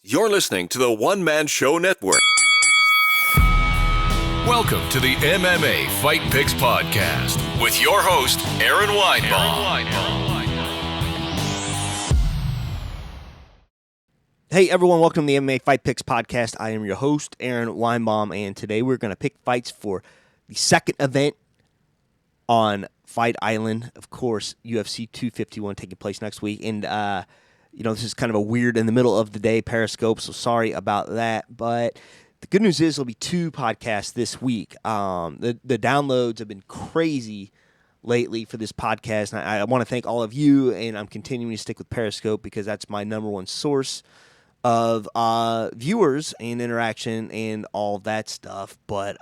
You're listening to the One Man Show Network. Welcome to the MMA Fight Picks podcast with your host, Aaron Weinbaum. Hey everyone, welcome to the MMA Fight Picks podcast. I am your host, Aaron Weinbaum, and today we're going to pick fights for the second event on Fight Island. Of course, UFC 251 taking place next week, and this is kind of a weird in the middle of the day Periscope, so sorry about that. But the good news is there'll be two podcasts this week. The downloads have been crazy lately for this podcast, and I want to thank all of you, and I'm continuing to stick with Periscope because that's my number one source of viewers and interaction and all that stuff. But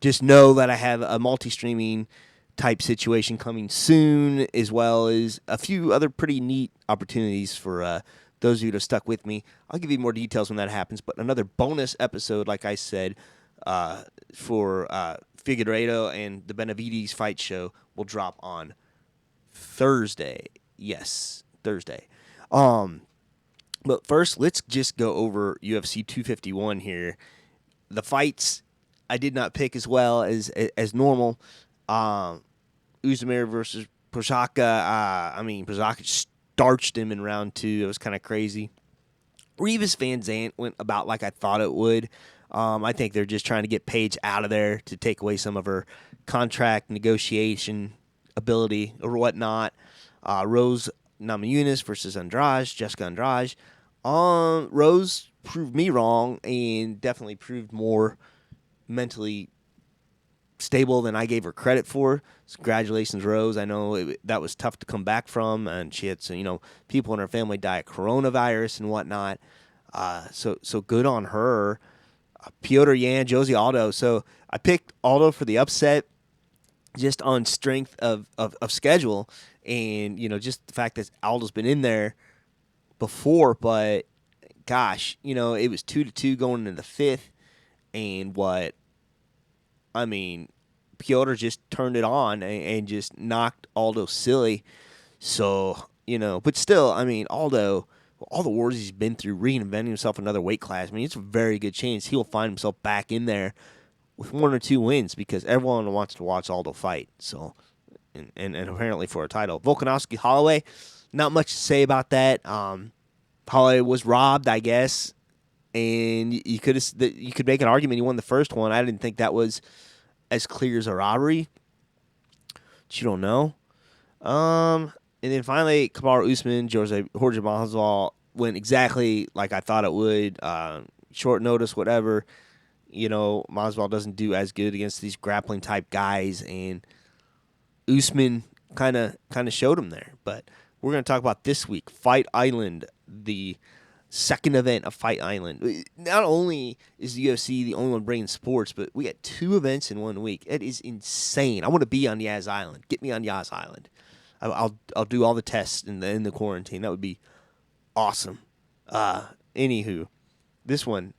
just know that I have a multi-streaming type situation coming soon, as well as a few other pretty neat opportunities for those of you that have stuck with me. I'll give you more details when that happens, but another bonus episode, like I said, for Figueiredo and the Benavides fight show will drop on Thursday. Yes, Thursday. But first, let's just go over UFC 251 here. The fights I did not pick as well as normal. Oezdemir versus Prochazka. Prochazka starched him in round 2. It was kind of crazy. Ribas VanZant went about like I thought it would. I think they're just trying to get Paige out of there to take away some of her contract negotiation ability or whatnot. Rose Namajunas versus Andrade, Jessica Andrade. Rose proved me wrong and definitely proved more mentally stable than I gave her credit for. So congratulations, Rose. I know that was tough to come back from, and she had some, people in her family die of coronavirus and whatnot. So good on her. Petr, Yan, Josie, Aldo. So I picked Aldo for the upset just on strength of schedule, and just the fact that Aldo's been in there before. But gosh, it was 2-2 going into the fifth, and Petr just turned it on and just knocked Aldo silly. So, but still, Aldo, all the wars he's been through, reinventing himself another weight class, it's a very good chance he'll find himself back in there with 1 or 2 wins because everyone wants to watch Aldo fight. So, and apparently for a title. Volkanovski, Holloway, not much to say about that. Holloway was robbed, I guess, and you could make an argument he won the first one. I didn't think that was as clear as a robbery, but you don't know. And then finally, Kamaru, Usman, Jorge Masvidal went exactly like I thought it would. Short notice, whatever. Masvidal doesn't do as good against these grappling type guys, and Usman kind of showed him there. But we're going to talk about this week, Fight Island, the second event of Fight Island. Not only is the UFC the only one bringing sports, but we got 2 events in 1 week. It is insane. I want to be on Yas Island. Get me on Yas Island. I'll do all the tests in the quarantine. That would be awesome. Anywho, this one.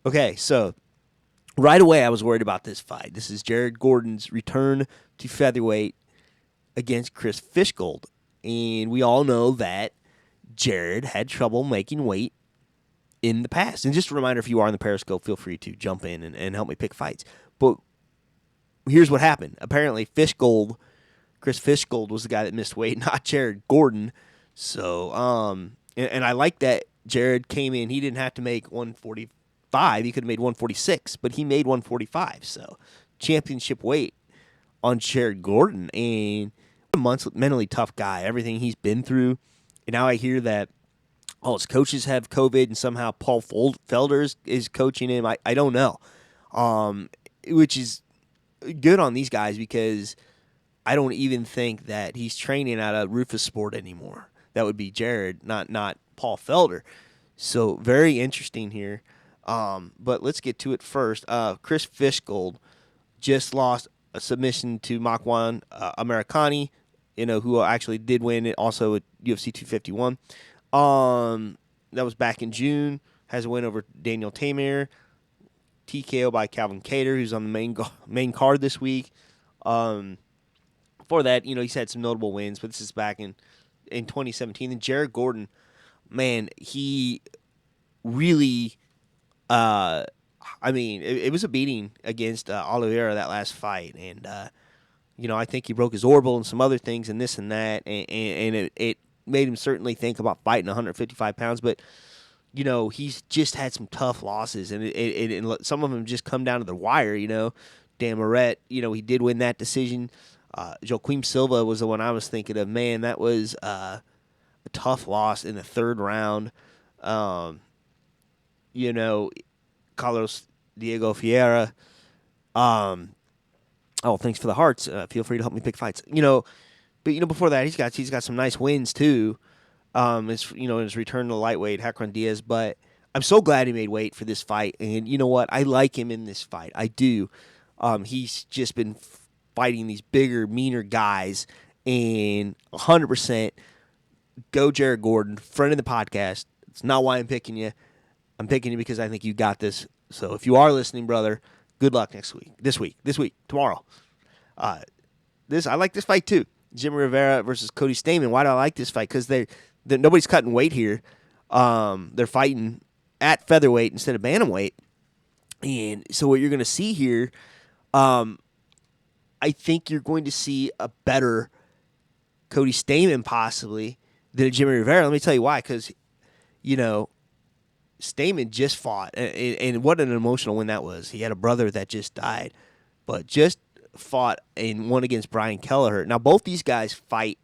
Okay, so right away I was worried about this fight. This is Jared Gordon's return to featherweight against Chris Fishgold. And we all know that Jared had trouble making weight in the past. And just a reminder, if you are on the Periscope, feel free to jump in and help me pick fights. But here's what happened. Apparently, Chris Fishgold was the guy that missed weight, not Jared Gordon. So, and I like that Jared came in. He didn't have to make 145. He could have made 146, but he made 145. So, championship weight on Jared Gordon. And a mentally tough guy. Everything he's been through. And now I hear that all his coaches have COVID and somehow Paul Felder is coaching him. I don't know. Which is good on these guys because I don't even think that he's training at a Rufus Sport anymore. That would be Jared, not Paul Felder. So very interesting here. But let's get to it first. Chris Fishgold just lost a submission to Makwan Americani, who actually did win it also at UFC 251. That was back in June. Has a win over Daniel Tamir. TKO by Calvin Kattar, who's on the main card this week. Before that, he's had some notable wins, but this is back in 2017. And Jared Gordon, man, he really, I mean, it was a beating against Oliveira that last fight, and I think he broke his orbital and some other things and this and that, and it made him certainly think about fighting 155 pounds, but he's just had some tough losses, and and some of them just come down to the wire. Dan Moret, he did win that decision. Joaquim Silva was the one I was thinking of. Man, that was a tough loss in the third round. Carlos Diego Ferreira. Thanks for the hearts. Feel free to help me pick fights. But before that, he's got some nice wins too. His return to lightweight, Hakron Diaz. But I'm so glad he made weight for this fight. And you know what? I like him in this fight. I do. He's just been fighting these bigger, meaner guys. And 100% go Jared Gordon, friend of the podcast. It's not why I'm picking you. I'm picking you because I think you got this. So if you are listening, brother, good luck this week, tomorrow. I like this fight too. JImmie Rivera versus Cody Stamann. Why do I like this fight? Because nobody's cutting weight here. They're fighting at featherweight instead of bantamweight. And so what you're going to see here, I think you're going to see a better Cody Stamann possibly than JImmie Rivera. Let me tell you why. Because, Stamann just fought, and what an emotional win that was. He had a brother that just died, but just fought and won against Brian Kelleher. Now, both these guys fight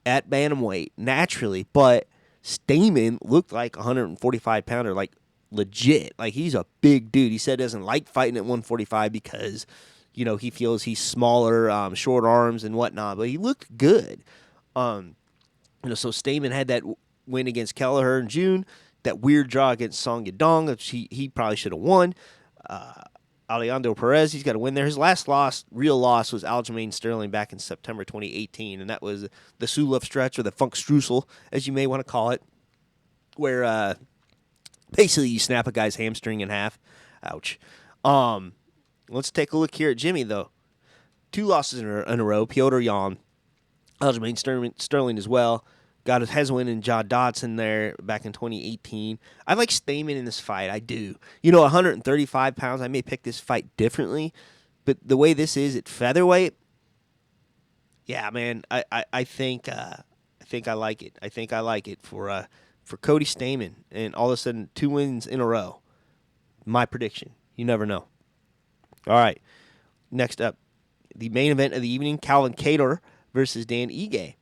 at bantamweight naturally, but Stamann looked like a 145-pounder, like legit. Like, he's a big dude. He said he doesn't like fighting at 145 because, he feels he's smaller, short arms and whatnot, but he looked good. So Stamann had that win against Kelleher in June. That weird draw against Song Yadong, which he probably should have won. Alejandro Perez, he's got to win there. His last real loss, was Aljamain Sterling back in September 2018, and that was the Sulov stretch, or the Funk Streusel, as you may want to call it, where basically you snap a guy's hamstring in half. Ouch. Let's take a look here at JImmie, though. 2 losses in a row. Petr Yan, Aljamain Sterling as well. Has a win in John Dodson there back in 2018. I like Stamann in this fight. I do. 135 pounds. I may pick this fight differently, but the way this is at featherweight, yeah, man, I think I like it. I think I like it for Cody Stamann, and all of a sudden 2 wins in a row. My prediction. You never know. All right. Next up, the main event of the evening: Calvin Kattar versus Dan Ige.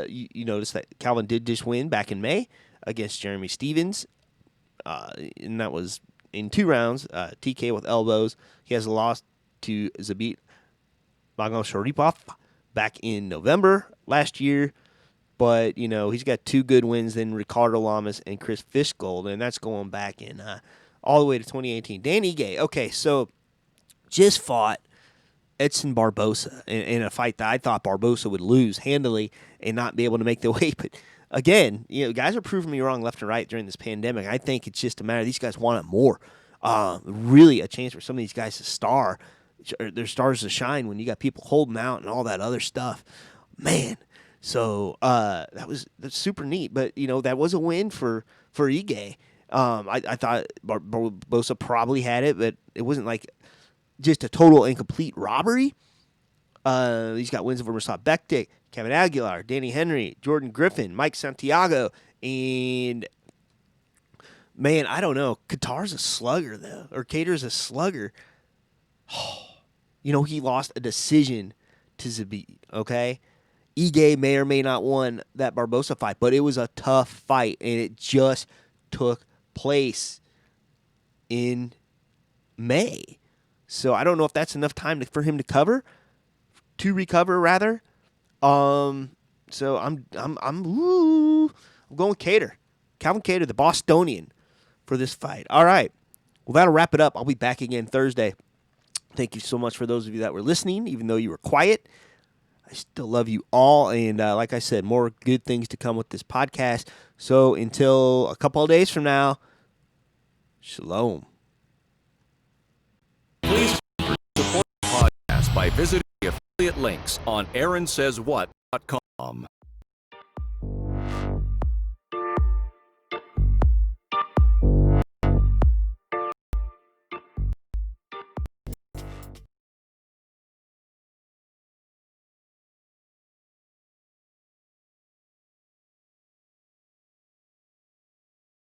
You notice that Calvin did just win back in May against Jeremy Stephens, and that was in 2 rounds, TK with elbows. He has lost to Zabit Magomed back in November last year, but, he's got 2 good wins, then Ricardo Lamas and Chris Fishgold, and that's going back in all the way to 2018. Dan Ige, okay, so just fought Edson Barbosa in a fight that I thought Barbosa would lose handily and not be able to make the weight. But again, guys are proving me wrong left and right during this pandemic. I think it's just a matter, these guys want it more. Really a chance for some of these guys to star, their stars to shine when you got people holding out and all that other stuff. Man, so that's super neat. But that was a win for Ige. I thought Barbosa probably had it, but it wasn't like just a total and complete robbery. He's got wins over Mirsad Bektik, Kevin Aguilar, Danny Henry, Jordan Griffin, Mike Santiago, and man, I don't know. Kattar's a slugger, though, or Kattar's a slugger. He lost a decision to Zabit, okay? Ige may or may not won that Barbosa fight, but it was a tough fight, and it just took place in May. So I don't know if that's enough time for him to recover rather. So I'm going with Kattar, Calvin Kattar, the Bostonian, for this fight. All right, well that'll wrap it up. I'll be back again Thursday. Thank you so much for those of you that were listening, even though you were quiet. I still love you all, and like I said, more good things to come with this podcast. So until a couple of days from now, shalom. Please support the podcast by visiting the affiliate links on AaronSaysWhat.com.